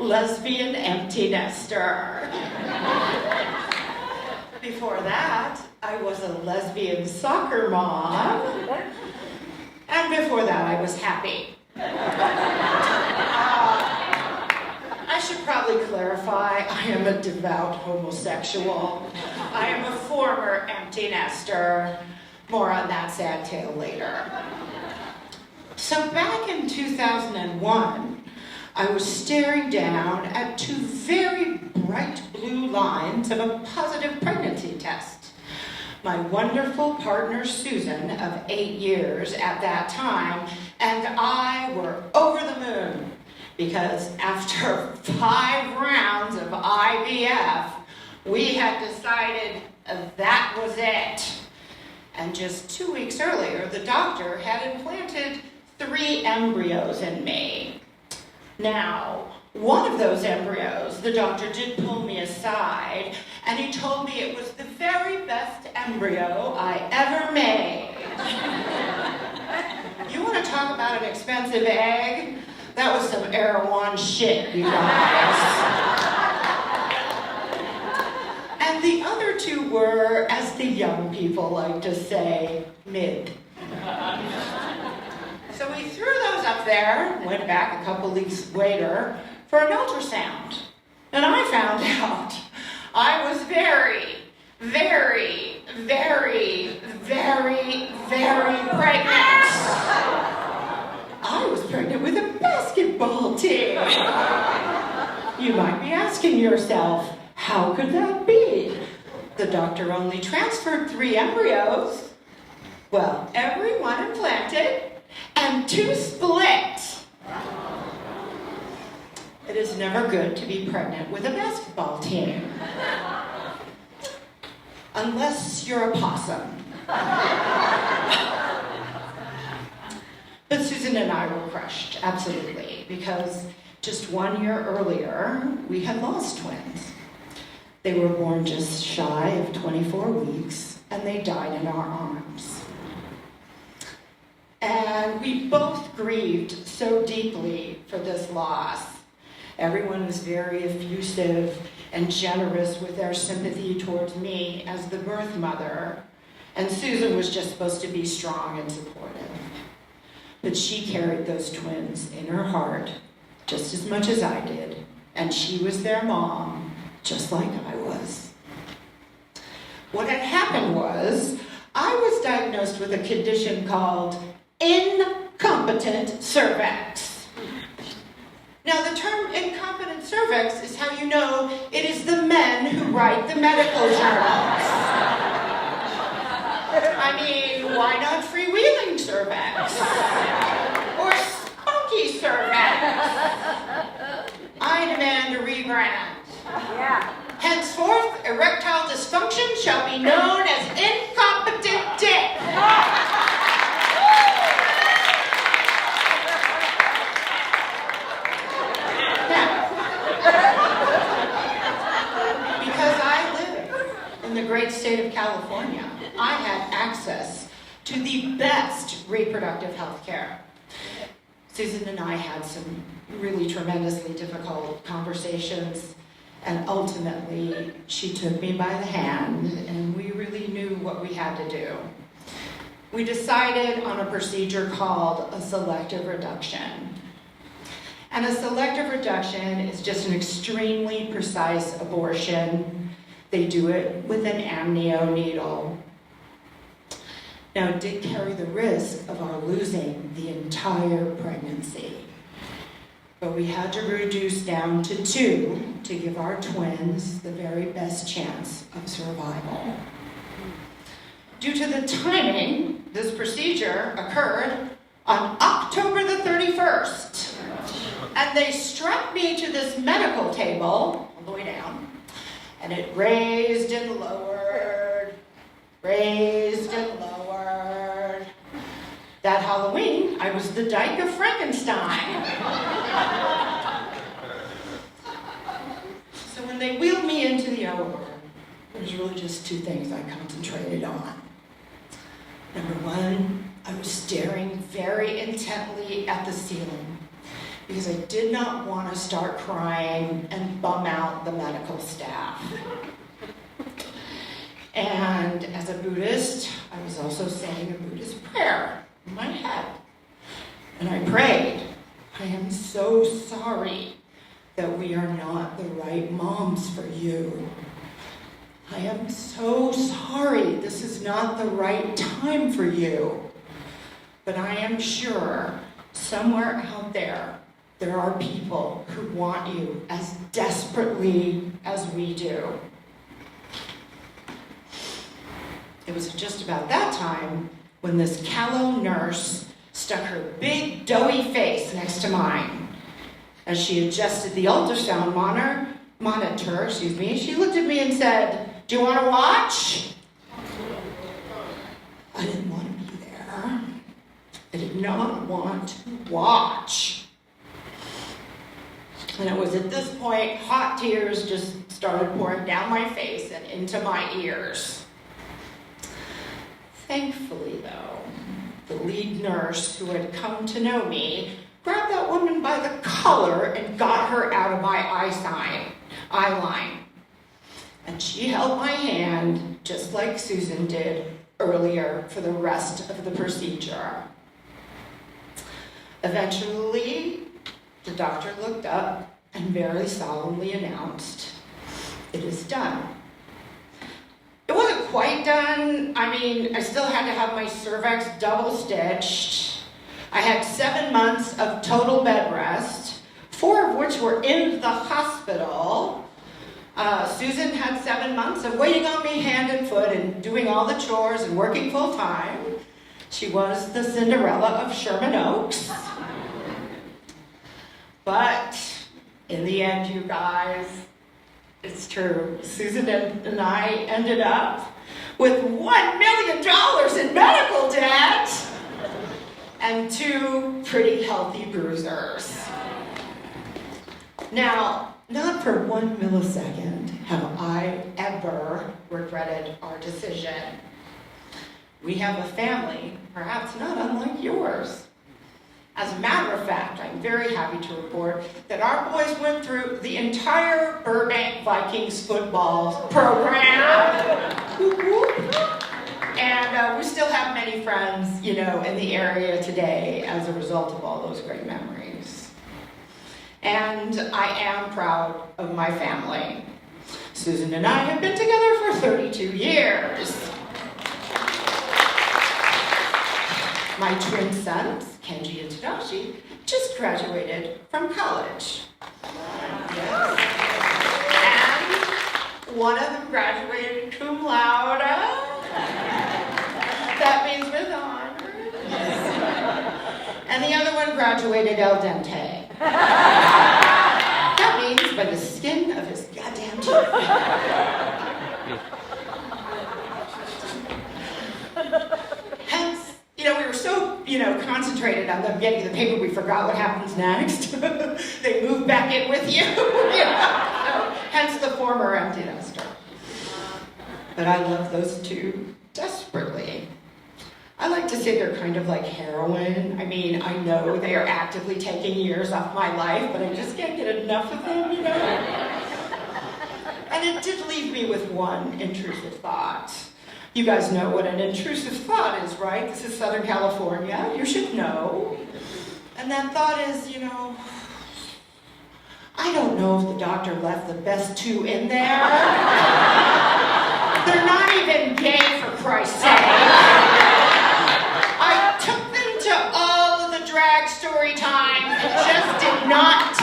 lesbian empty nester. Before that, I was a lesbian soccer mom. And before that, I was happy. I should probably clarify, I am a devout homosexual. I am a former empty nester. More on that sad tale later. So back in 2001, I was staring down at two very bright blue lines of a positive pregnancy test. My wonderful partner, Susan, of 8 years at that time, and I were over the moon because after 5 rounds of IVF, we had decided that was it. And just 2 weeks earlier, the doctor had implanted 3 embryos in me. Now, one of those embryos, the doctor did pull me aside, and he told me it was the very best embryo I ever made. You want to talk about an expensive egg? That was some Erewhon shit, you guys. And the other 2 were, as the young people like to say, mid. So we threw those up there, went back a couple weeks later for an ultrasound. And I found out I was very, very, very, very, very pregnant. I was pregnant with a basketball team. You might be asking yourself, how could that be? The doctor only transferred 3 embryos. Well, every one implanted and 2 split. It is never good to be pregnant with a basketball team. Unless you're a possum. But Susan and I were crushed, absolutely, because just 1 year earlier, we had lost twins. They were born just shy of 24 weeks, and they died in our arms. And we both grieved so deeply for this loss. Everyone was very effusive and generous with their sympathy towards me as the birth mother, and Susan was just supposed to be strong and supportive. But she carried those twins in her heart just as much as I did, and she was their mom, just like I was. What had happened was, I was diagnosed with a condition called incompetent cervix. Now, the term incompetent cervix is how you know it is the men who write the medical journals. I mean, why not freewheeling cervix? Or spunky cervix? I demand a rebrand. Yeah. Henceforth, erectile dysfunction shall be known as incompetent dick. Because I live in the great state of California, I had access to the best reproductive health care. Susan and I had some really tremendously difficult conversations, and ultimately she took me by the hand, and we really knew what we had to do. We decided on a procedure called a selective reduction. And a selective reduction is just an extremely precise abortion. They do it with an amnio needle. Now, it did carry the risk of our losing the entire pregnancy. But we had to reduce down to 2 to give our twins the very best chance of survival. Due to the timing, this procedure occurred on October the 31st. And they strapped me to this medical table, all the way down, and it raised and lowered, raised and lowered. That Halloween, I was the Dyke of Frankenstein. So when they wheeled me into the OR, there's really just 2 things I concentrated on. Number 1, I was staring very intently at the ceiling, because I did not want to start crying and bum out the medical staff. And as a Buddhist, I was also saying a Buddhist prayer in my head. And I prayed, I am so sorry that we are not the right moms for you. I am so sorry this is not the right time for you. But I am sure somewhere out there, there are people who want you as desperately as we do. It was just about that time when this callow nurse stuck her big doughy face next to mine. As she adjusted the ultrasound monitor, she looked at me and said, "Do you want to watch?" I didn't want to be there. I did not want to watch. And it was at this point, hot tears just started pouring down my face and into my ears. Thankfully, though, the lead nurse who had come to know me grabbed that woman by the collar and got her out of my eye line. And she held my hand just like Susan did earlier for the rest of the procedure. Eventually, the doctor looked up and very solemnly announced, "It is done." It wasn't quite done. I still had to have my cervix double stitched. I had 7 months of total bed rest, 4 of which were in the hospital. Susan had 7 months of waiting on me hand and foot and doing all the chores and working full time. She was the Cinderella of Sherman Oaks. But in the end, you guys, it's true. Susan and I ended up with $1 million in medical debt and 2 pretty healthy bruisers. Now, not for 1 millisecond have I ever regretted our decision. We have a family, perhaps not unlike yours. As a matter of fact, I'm very happy to report that our boys went through the entire Burbank Vikings football program. And we still have many friends, in the area today as a result of all those great memories. And I am proud of my family. Susan and I have been together for 32 years. My twin sons, Kenji and Tadashi, just graduated from college. Yes. And one of them graduated cum laude. That means with honors. And the other one graduated al dente. That means by the skin of his goddamn teeth. Hence, we were so, concentrated on them getting the paper, we forgot what happens next. They move back in with you. Hence the former empty nester. But I love those two desperately. I like to say they're kind of like heroin. I know they are actively taking years off my life, but I just can't get enough of them, And it did leave me with one intrusive thought. You guys know what an intrusive thought is, right? This is Southern California. You should know. And that thought is, I don't know if the doctor left the best 2 in there. They're not even gay, for Christ's sake. I took them to all of the drag story times and just did not